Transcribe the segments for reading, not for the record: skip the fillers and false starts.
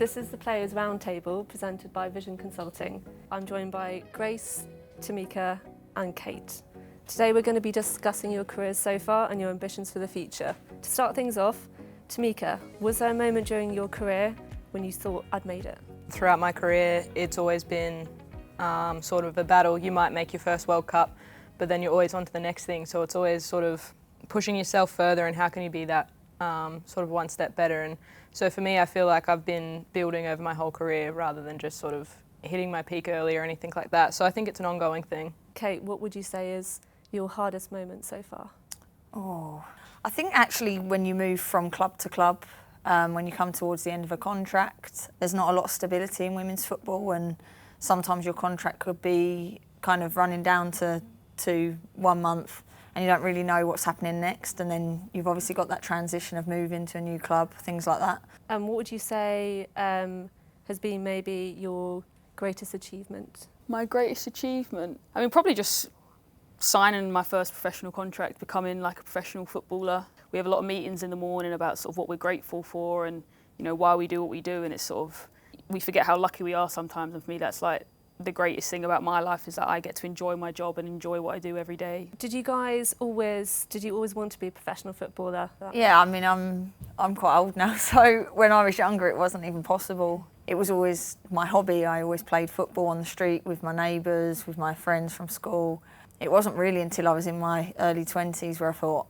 This is the Players Roundtable presented by Vision Consulting. I'm joined by Grace, Tameka and Kate. Today we're going to be discussing your careers so far and your ambitions for the future. To start things off, Tameka, was there a moment during your career when you thought I'd made it? Throughout my career, it's always been sort of a battle. You might make your first World Cup, but then you're always on to the next thing. So it's always sort of pushing yourself further and how can you be that sort of one step better. And so for me, I feel like I've been building over my whole career rather than just sort of hitting my peak early or anything like that. So I think it's an ongoing thing. Kate, what would you say is your hardest moment so far? Oh, I think actually when you move from club to club, when you come towards the end of a contract, there's not a lot of stability in women's football, and sometimes your contract could be kind of running down to 1 month and you don't really know what's happening next, and then you've obviously got that transition of moving to a new club, things like that. What would you say has been maybe your greatest achievement? My greatest achievement? I mean, probably just signing my first professional contract, becoming like a professional footballer. We have a lot of meetings in the morning about sort of what we're grateful for and, you know, why we do what we do, and it's sort of, we forget how lucky we are sometimes, and for me that's like the greatest thing about my life is that I get to enjoy my job and enjoy what I do every day. Did you always want to be a professional footballer? Yeah, I mean, I'm quite old now, so when I was younger it wasn't even possible. It was always my hobby. I always played football on the street with my neighbours, with my friends from school. It wasn't really until I was in my early 20s where I thought,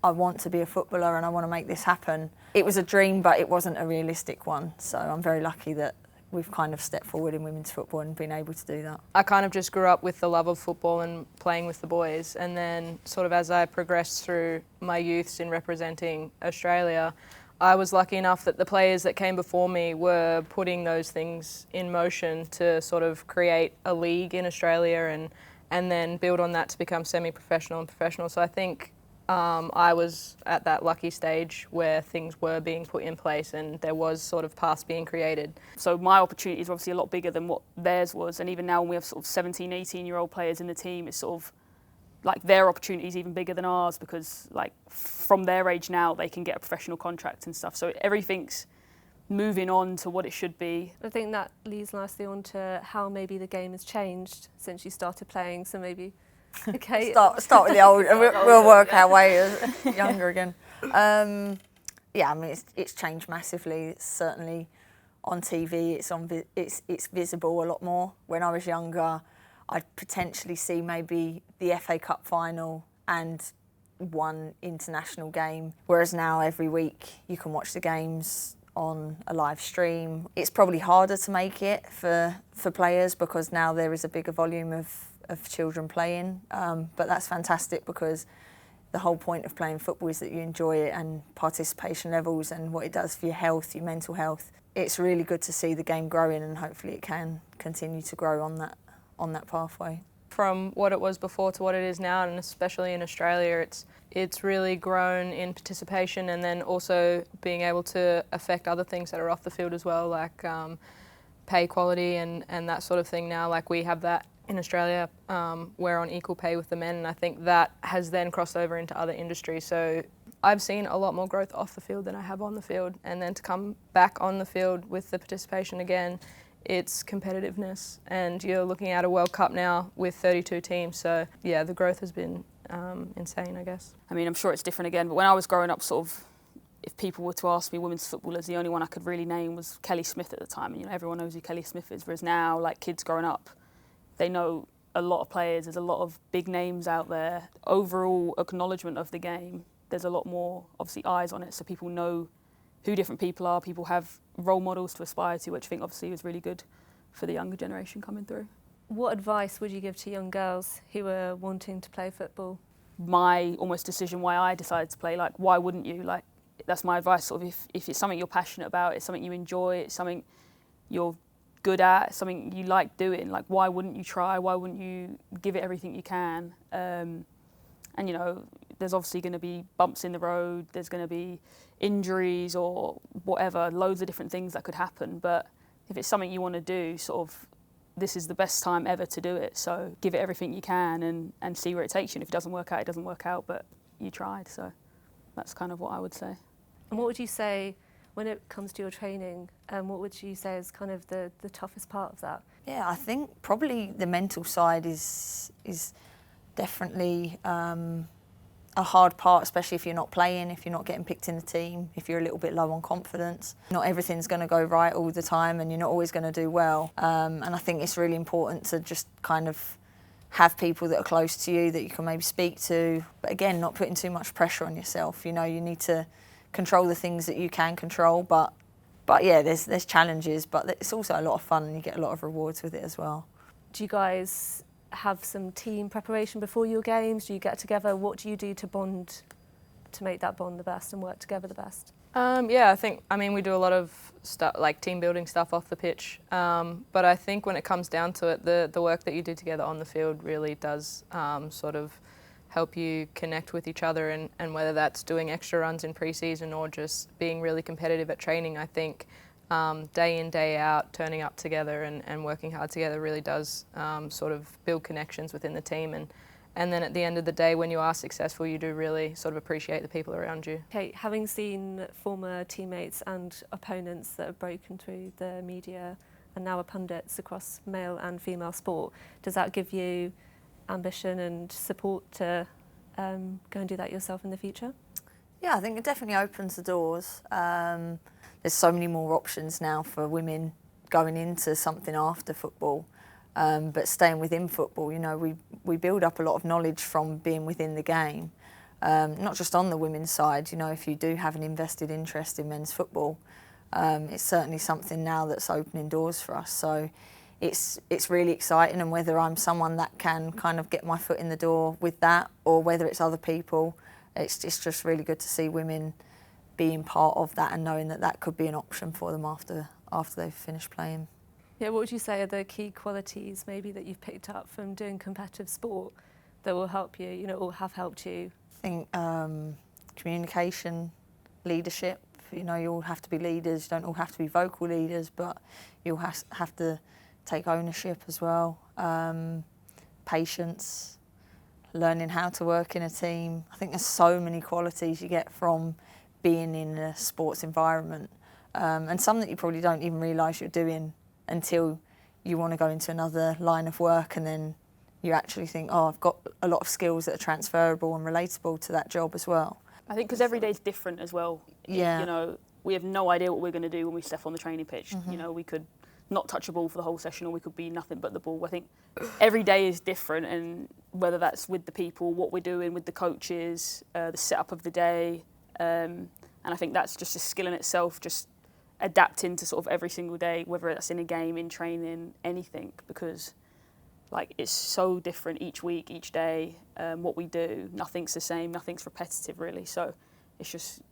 I want to be a footballer and I want to make this happen. It was a dream, but it wasn't a realistic one, so I'm very lucky that we've kind of stepped forward in women's football and been able to do that. I kind of just grew up with the love of football and playing with the boys, and then sort of as I progressed through my youths in representing Australia, I was lucky enough that the players that came before me were putting those things in motion to sort of create a league in Australia and then build on that to become semi-professional and professional. So I think I was at that lucky stage where things were being put in place and there was sort of paths being created. So my opportunities are obviously a lot bigger than what theirs was, and even now when we have sort of 17, 18-year-old players in the team, it's sort of like their opportunities even bigger than ours, because like from their age now they can get a professional contract and stuff. So everything's moving on to what it should be. I think that leads nicely on to how maybe the game has changed since you started playing, so maybe okay. Start with the old, and we'll work our way younger again. Yeah, I mean it's changed massively. It's certainly on TV. It's visible a lot more. When I was younger, I'd potentially see maybe the FA Cup final and one international game, whereas now every week you can watch the games on a live stream. It's probably harder to make it for players because now there is a bigger volume of children playing, but that's fantastic because the whole point of playing football is that you enjoy it and participation levels and what it does for your health, your mental health. It's really good to see the game growing, and hopefully it can continue to grow on that pathway. From what it was before to what it is now, and especially in Australia, it's really grown in participation and then also being able to affect other things that are off the field as well, like pay quality and that sort of thing now. Like we have that in Australia, we're on equal pay with the men, and I think that has then crossed over into other industries. So I've seen a lot more growth off the field than I have on the field, and then to come back on the field with the participation again, it's competitiveness, and you're looking at a World Cup now with 32 teams, so yeah, the growth has been insane, I guess. I mean, I'm sure it's different again, but when I was growing up, sort of, if people were to ask me women's footballers, the only one I could really name was Kelly Smith at the time, and you know, everyone knows who Kelly Smith is, whereas now, like kids growing up, they know a lot of players, there's a lot of big names out there. Overall acknowledgement of the game, there's a lot more, obviously, eyes on it, so people know who different people are, people have role models to aspire to, which I think obviously is really good for the younger generation coming through. What advice would you give to young girls who are wanting to play football? My almost decision why I decided to play, like why wouldn't you? Like that's my advice, sort of if it's something you're passionate about, it's something you enjoy, it's something you're good at, something you like doing, like why wouldn't you try, why wouldn't you give it everything you can? And you know, there's obviously going to be bumps in the road, there's going to be injuries or whatever, loads of different things that could happen, but if it's something you want to do, sort of this is the best time ever to do it, so give it everything you can and see where it takes you, and if it doesn't work out, it doesn't work out, but you tried, so that's kind of what I would say. And what would you say When it comes to your training, what would you say is kind of the toughest part of that? Yeah, I think probably the mental side is definitely a hard part, especially if you're not playing, if you're not getting picked in the team, if you're a little bit low on confidence. Not everything's going to go right all the time and you're not always going to do well. And I think it's really important to just kind of have people that are close to you that you can maybe speak to, but again, not putting too much pressure on yourself. You know, you need to control the things that you can control, but yeah, there's challenges, but it's also a lot of fun and you get a lot of rewards with it as well. Do you guys have some team preparation before your games? Do you get together? What do you do to bond, to make that bond the best and work together the best? Yeah, I mean, we do a lot of stuff, like team building stuff off the pitch. But I think when it comes down to it, the work that you do together on the field really does sort of help you connect with each other, and whether that's doing extra runs in pre-season or just being really competitive at training, I think day in, day out, turning up together and working hard together really does sort of build connections within the team. And then at the end of the day, when you are successful, you do really sort of appreciate the people around you. Kate, having seen former teammates and opponents that have broken through the media and now are pundits across male and female sport, does that give you ambition and support to go and do that yourself in the future? Yeah, I think it definitely opens the doors. There's so many more options now for women going into something after football. But staying within football, you know, we build up a lot of knowledge from being within the game, not just on the women's side. You know, if you do have an invested interest in men's football, it's certainly something now that's opening doors for us. So it's really exciting, and whether I'm someone that can kind of get my foot in the door with that, or whether it's other people, it's just really good to see women being part of that and knowing that that could be an option for them after they've finished playing. Yeah, what would you say are the key qualities maybe that you've picked up from doing competitive sport that will help you, you know, or have helped you? I think communication, leadership. You know, you all have to be leaders. You don't all have to be vocal leaders, but you'll have to take ownership as well. Patience, learning how to work in a team. I think there's so many qualities you get from being in a sports environment, and some that you probably don't even realise you're doing until you want to go into another line of work, and then you actually think, oh, I've got a lot of skills that are transferable and relatable to that job as well. I think because every day's different as well. Yeah. You know, we have no idea what we're going to do when we step on the training pitch. Mm-hmm. You know, we could not touch a ball for the whole session, or we could be nothing but the ball. I think every day is different, and whether that's with the people, what we're doing with the coaches, the setup of the day, and I think that's just a skill in itself, just adapting to sort of every single day, whether that's in a game, in training, anything, because like it's so different each week, each day, what we do, nothing's the same, nothing's repetitive really, so it's just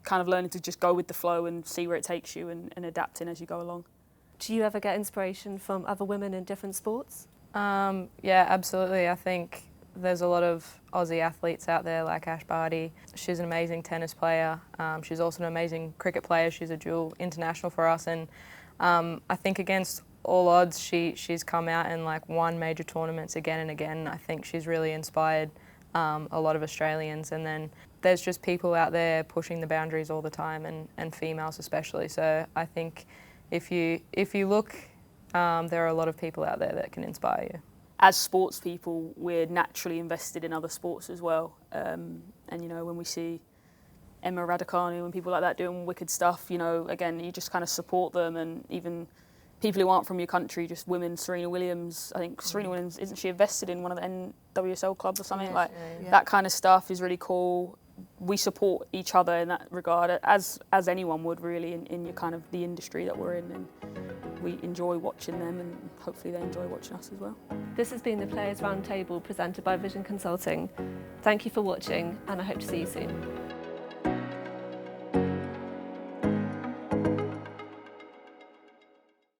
kind of learning to just go with the flow and see where it takes you, and adapting as you go along. Do you ever get inspiration from other women in different sports? Yeah, absolutely. I think there's a lot of Aussie athletes out there like Ash Barty. She's an amazing tennis player. She's also an amazing cricket player. She's a dual international for us, and I think against all odds she's come out and like won major tournaments again and again. I think she's really inspired a lot of Australians, and then there's just people out there pushing the boundaries all the time, and females especially. So I think if you look, there are a lot of people out there that can inspire you. As sports people, we're naturally invested in other sports as well. And, you know, when we see Emma Raducanu and people like that doing wicked stuff, you know, again, you just kind of support them. And even people who aren't from your country, just women, Serena Williams, I think Serena Williams, isn't she invested in one of the NWSL clubs or something? Yeah, That kind of stuff is really cool. We support each other in that regard, as anyone would really in your kind of the industry that we're in, and we enjoy watching them, and hopefully they enjoy watching us as well. This has been the Players Roundtable presented by Vision Consulting. Thank you for watching, and I hope to see you soon.